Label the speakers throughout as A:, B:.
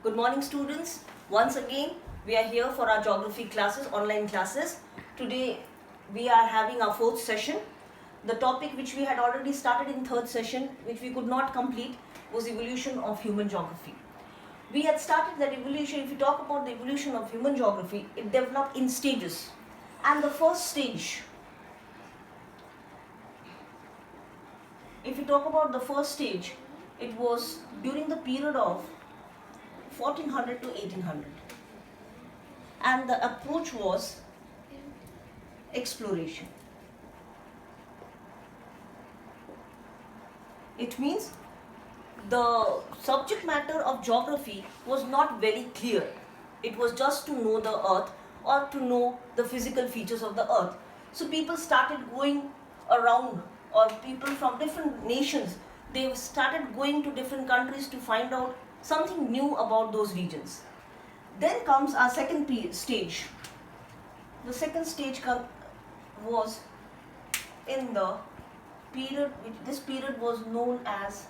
A: Good morning, students. Once again, we are here for our geography classes, online classes. Today, we are having our fourth session. The topic which we had already started in third session, which we could not complete, was evolution of human geography. We had started that evolution. If you talk about the evolution of human geography, it developed in stages. And the first stage, if you talk about the first stage, it was during the period of 1400 to 1800, and the approach was exploration. It means the subject matter of geography was not very clear. It was just to know the earth or to know the physical features of the earth. So people started going around, or people from different nations, they started going to different countries to find out something new about those regions. Then comes our second stage. The second stage was in the period, this period was known as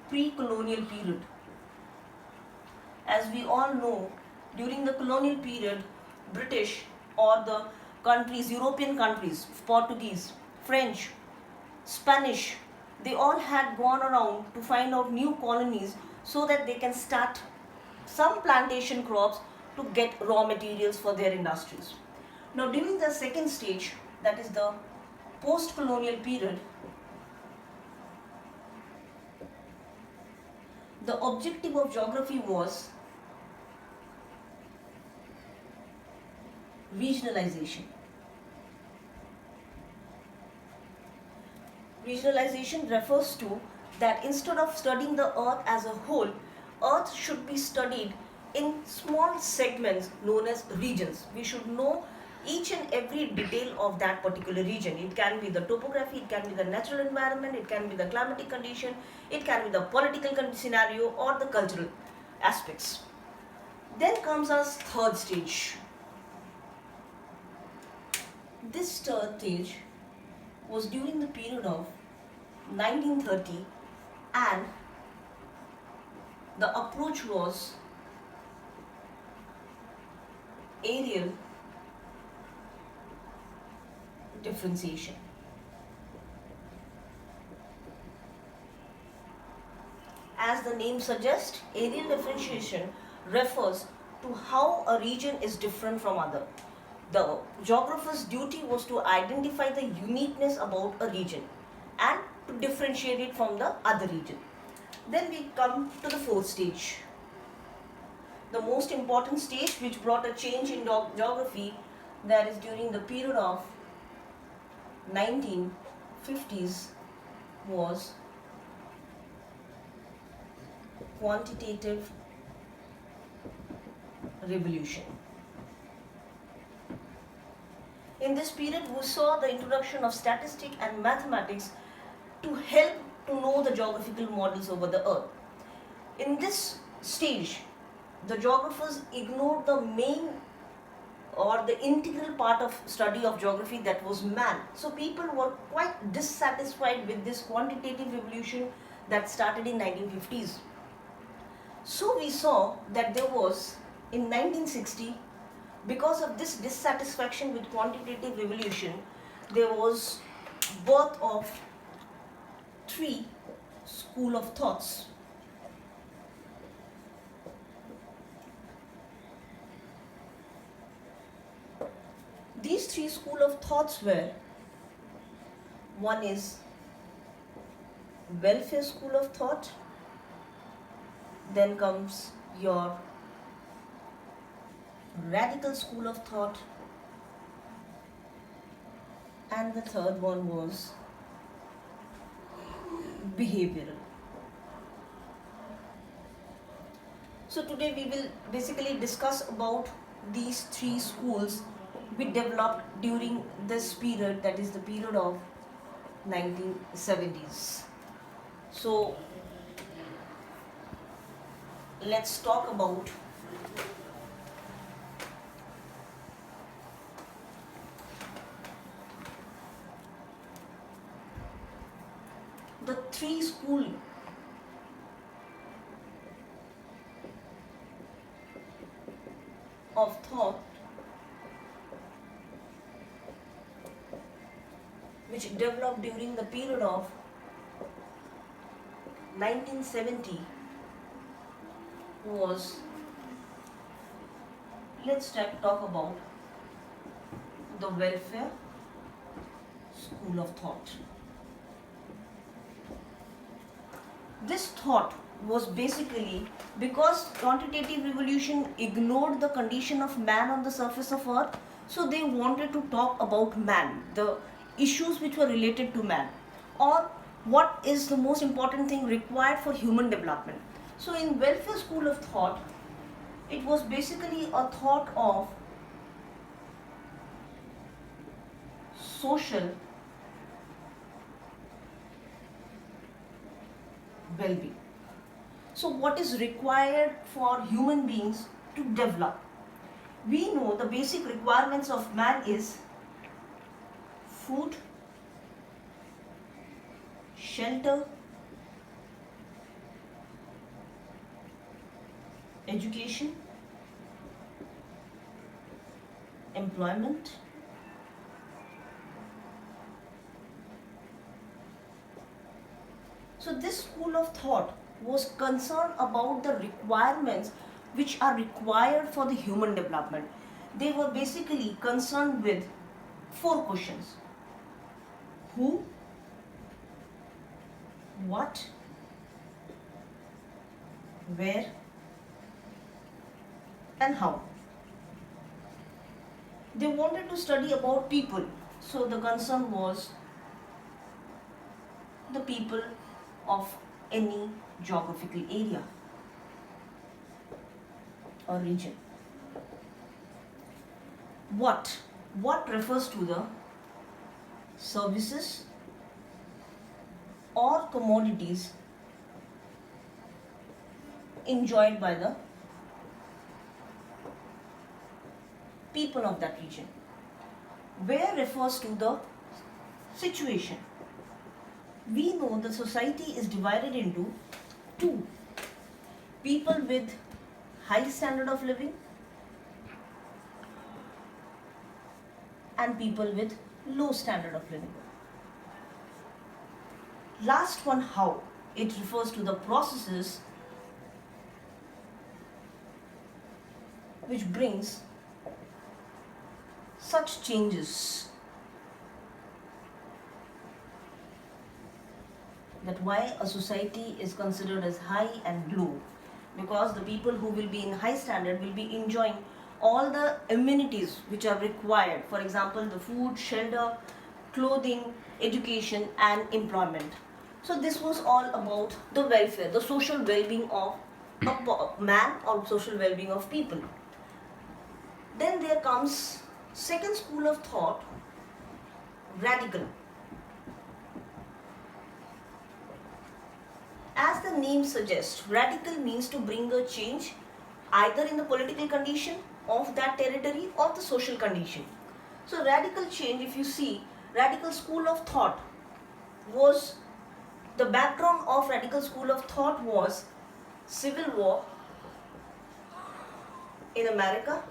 A: pre-colonial period. As we all know, during the colonial period, British or the countries, European countries, Portuguese, French, Spanish, they all had gone around to find out new colonies so that they can start some plantation crops to get raw materials for their industries. Now during the second stage, that is the post-colonial period, the objective of geography was regionalization. Regionalization refers to that instead of studying the earth as a whole, earth should be studied in small segments known as regions. We should know each and every detail of that particular region. It can be the topography, it can be the natural environment, it can be the climatic condition, it can be the political scenario or the cultural aspects. Then comes our third stage. This third stage was during the period of 1930, and the approach was areal differentiation. As the name suggests, areal differentiation refers to how a region is different from other. The geographer's duty was to identify the uniqueness about a region and to differentiate it from the other region. Then we come to the fourth stage. The most important stage which brought a change in geography, that is during the period of 1950s, was quantitative revolution. In this period, we saw the introduction of statistics and mathematics to help to know the geographical models over the earth. In this stage, the geographers ignored the main or the integral part of study of geography, that was man. So people were quite dissatisfied with this quantitative revolution that started in 1950s. So we saw that there was, in 1960, because of this dissatisfaction with quantitative revolution, there was birth of three school of thoughts. These three school of thoughts were, one is welfare school of thought, then comes your radical school of thought, and the third one was behavioral. So today we will basically discuss about these three schools we developed during this period, that is the period of 1970s. So let's talk about the three school of thought which developed during the period of 1970 was, let's talk about the welfare school of thought. This thought was basically because quantitative revolution ignored the condition of man on the surface of earth, so they wanted to talk about man, the issues which were related to man, or what is the most important thing required for human development. So in welfare school of thought, it was basically a thought of social well-being. So what is required for human beings to develop? We know the basic requirements of man is food, shelter, education, employment, so this school of thought was concerned about the requirements which are required for the human development. They were basically concerned with 4 questions: who, what, where, and how. They wanted to study about people, so the concern was the people of any geographical area or region. What refers to the services or commodities enjoyed by the people of that region. Where refers to the situation. We know the society is divided into 2: people with high standard of living and people with low standard of living. Last one, how. It refers to the processes which brings such changes, that why a society is considered as high and low, because the people who will be in high standard will be enjoying all the amenities which are required, for example the food, shelter, clothing, education and employment. So this was all about the welfare, the social well-being of a man or social well-being of people. Then there comes second school of thought, radical. As the name suggests, radical means to bring a change either in the political condition of that territory or the social condition. So radical change, if you see, radical school of thought was, the background of radical school of thought was civil war in America,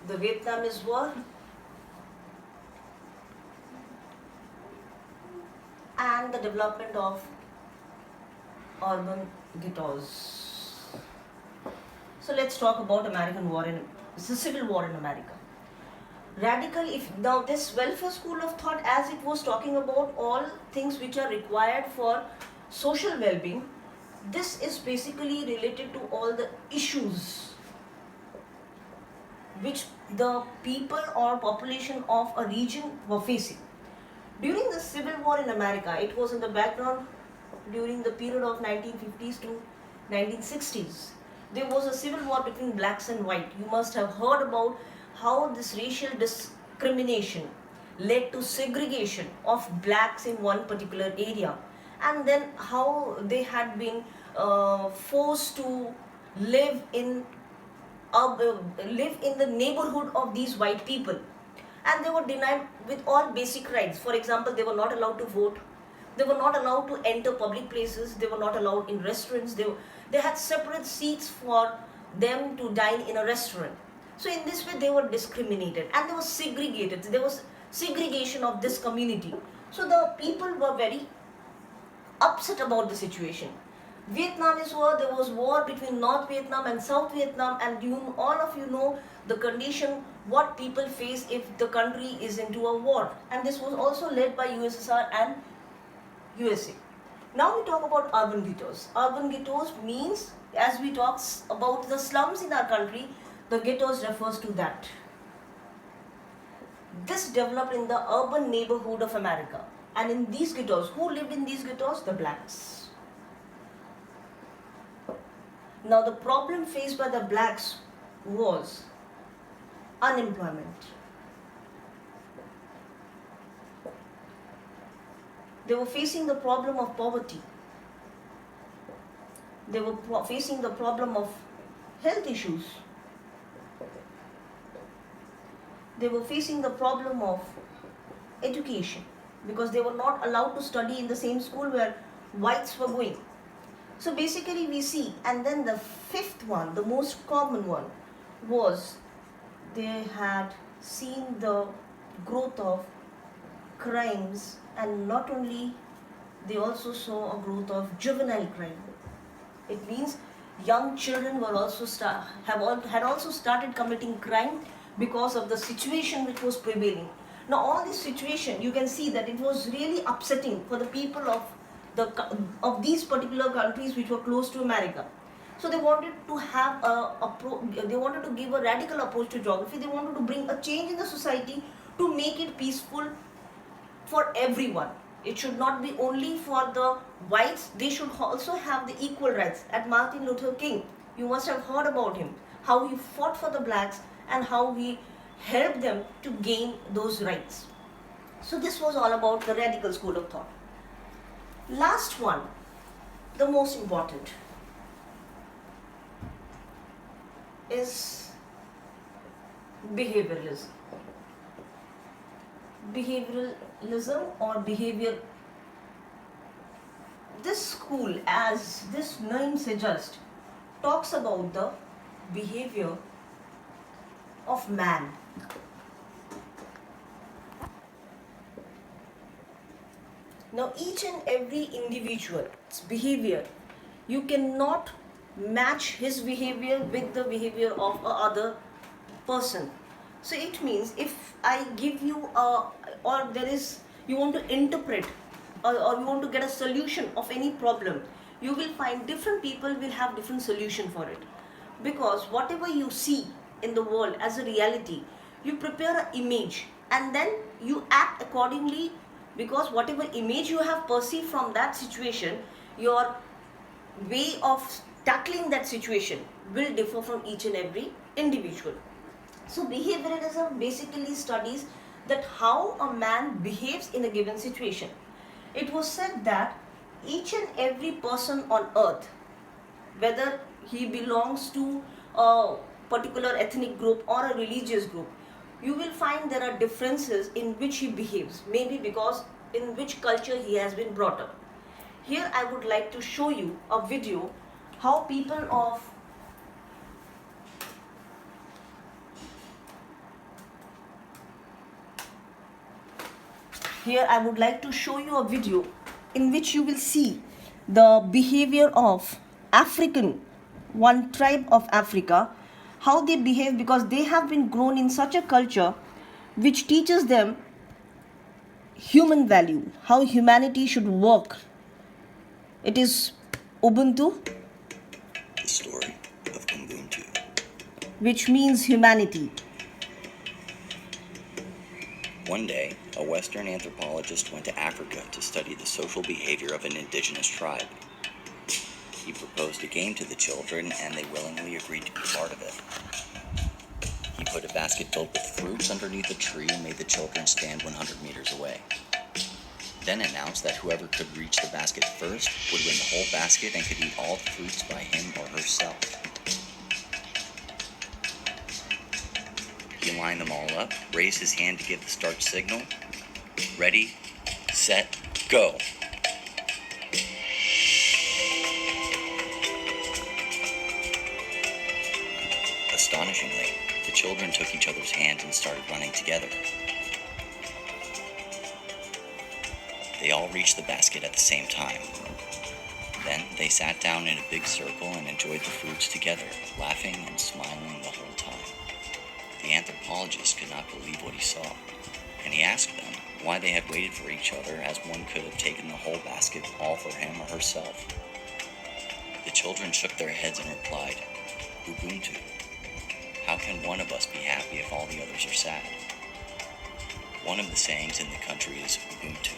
A: the Vietnamese War, and the development of urban ghettos. So let's talk about Civil War in America. Radical, now this welfare school of thought, as it was talking about all things which are required for social well-being, this is basically related to all the issues which the people or population of a region were facing. During the Civil War in America, it was in the background during the period of 1950s to 1960s. There was a civil war between blacks and white. You must have heard about how this racial discrimination led to segregation of blacks in one particular area, and then how they had been forced to live in the neighborhood of these white people, and they were denied with all basic rights. For example, they were not allowed to vote, they were not allowed to enter public places, they were not allowed in restaurants, they had separate seats for them to dine in a restaurant. So in this way they were discriminated and they were segregated. There was segregation of this community. So the people were very upset about the situation. Vietnamese War, there was war between North Vietnam and South Vietnam, and all of you know the condition what people face if the country is into a war, and this was also led by USSR and USA. Now we talk about urban ghettos. Urban ghettos means, as we talk about the slums in our country, the ghettos refers to that. This developed in the urban neighborhood of America, and in these ghettos, who lived in these ghettos? The blacks. Now the problem faced by the blacks was unemployment. They were facing the problem of poverty. They were facing the problem of health issues. They were facing the problem of education because they were not allowed to study in the same school where whites were going. So basically we see, and then the fifth one, the most common one, was they had seen the growth of crimes, and not only, they also saw a growth of juvenile crime. It means young children were also had also started committing crime because of the situation which was prevailing. Now all this situation, you can see that it was really upsetting for the people of these particular countries which were close to America. So they wanted to have they wanted to give a radical approach to geography. They wanted to bring a change in the society to make it peaceful for everyone. It should not be only for the whites, they should also have the equal rights. At Martin Luther King, you must have heard about him, how he fought for the blacks and how he helped them to gain those rights. So this was all about the radical school of thought. Last one, the most important, is behavioralism. Behavioralism or behavior. This school, as this name suggests, talks about the behavior of man. Now each and every individual's behavior, you cannot match his behavior with the behavior of a other person. So it means if I give you you want to interpret or you want to get a solution of any problem, you will find different people will have different solution for it. Because whatever you see in the world as a reality, you prepare an image and then you act accordingly, because whatever image you have perceived from that situation, your way of tackling that situation will differ from each and every individual. So behavioralism basically studies that how a man behaves in a given situation. It was said that each and every person on earth, whether he belongs to a particular ethnic group or a religious group, you will find there are differences in which he behaves, maybe because in which culture he has been brought up. Here I would like to show you a video how people of Here I would like to show you a video in which you will see the behavior of one tribe of Africa, how they behave, because they have been grown in such a culture which teaches them human value, how humanity should work. It is Ubuntu,
B: the story of Ubuntu,
A: which means humanity.
B: One day, a Western anthropologist went to Africa to study the social behavior of an indigenous tribe. He proposed a game to the children, and they willingly agreed to be part of it. He put a basket filled with fruits underneath a tree and made the children stand 100 meters away. Then announced that whoever could reach the basket first would win the whole basket and could eat all the fruits by him or herself. He lined them all up, raised his hand to give the start signal. Ready, set, go. Astonishingly, the children took each other's hands and started running together. They all reached the basket at the same time. Then they sat down in a big circle and enjoyed the fruits together, laughing and smiling the whole time. The anthropologist could not believe what he saw, and he asked them why they had waited for each other, as one could have taken the whole basket all for him or herself. The children shook their heads and replied, Ubuntu. How can one of us be happy if all the others are sad? One of the sayings in the country is Ubuntu.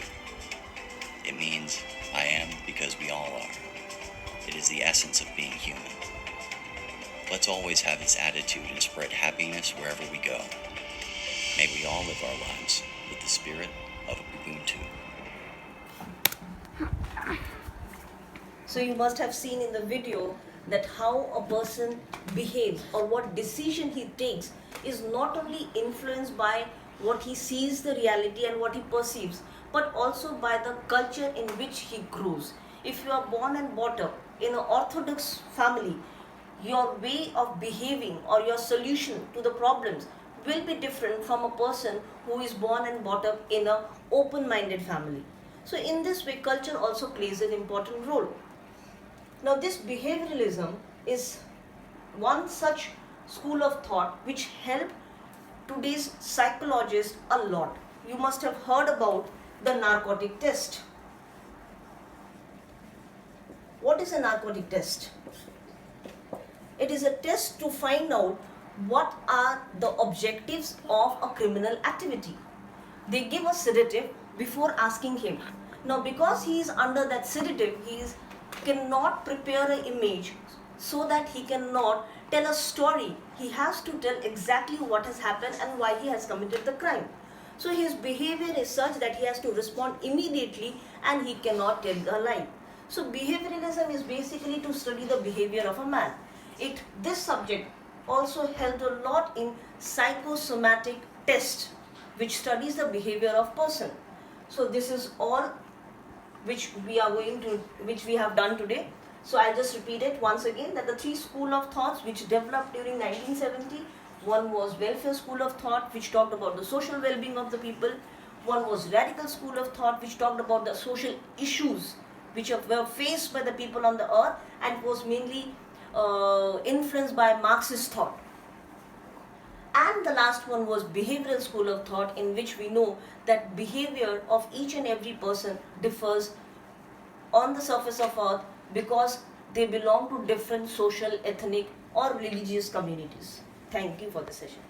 B: It means, I am because we all are. It is the essence of being human. Let's always have this attitude and spread happiness wherever we go. May we all live our lives with the spirit of Ubuntu.
A: So you must have seen in the video that how a person behaves or what decision he takes is not only influenced by what he sees the reality and what he perceives, but also by the culture in which he grows. If you are born and brought up in an orthodox family, your way of behaving or your solution to the problems will be different from a person who is born and brought up in an open-minded family. So in this way, culture also plays an important role. Now this behavioralism is one such school of thought which helped today's psychologists a lot. You must have heard about the narcotic test. What is a narcotic test? It is a test to find out what are the objectives of a criminal activity. They give a sedative before asking him. Now because he is under that sedative, cannot prepare an image so that he cannot tell a story. He has to tell exactly what has happened and why he has committed the crime. So his behavior is such that he has to respond immediately and he cannot tell a lie. So behavioralism is basically to study the behavior of a man. This subject also helped a lot in psychosomatic test, which studies the behavior of person. So this is all which we have done today. So I'll just repeat it once again, that the three school of thoughts which developed during 1970, one was welfare school of thought, which talked about the social well-being of the people. One was radical school of thought, which talked about the social issues which were faced by the people on the earth, and was mainly influenced by Marxist thought. And the last one was behavioral school of thought, in which we know that behavior of each and every person differs on the surface of earth because they belong to different social, ethnic or religious communities. Thank you for the session.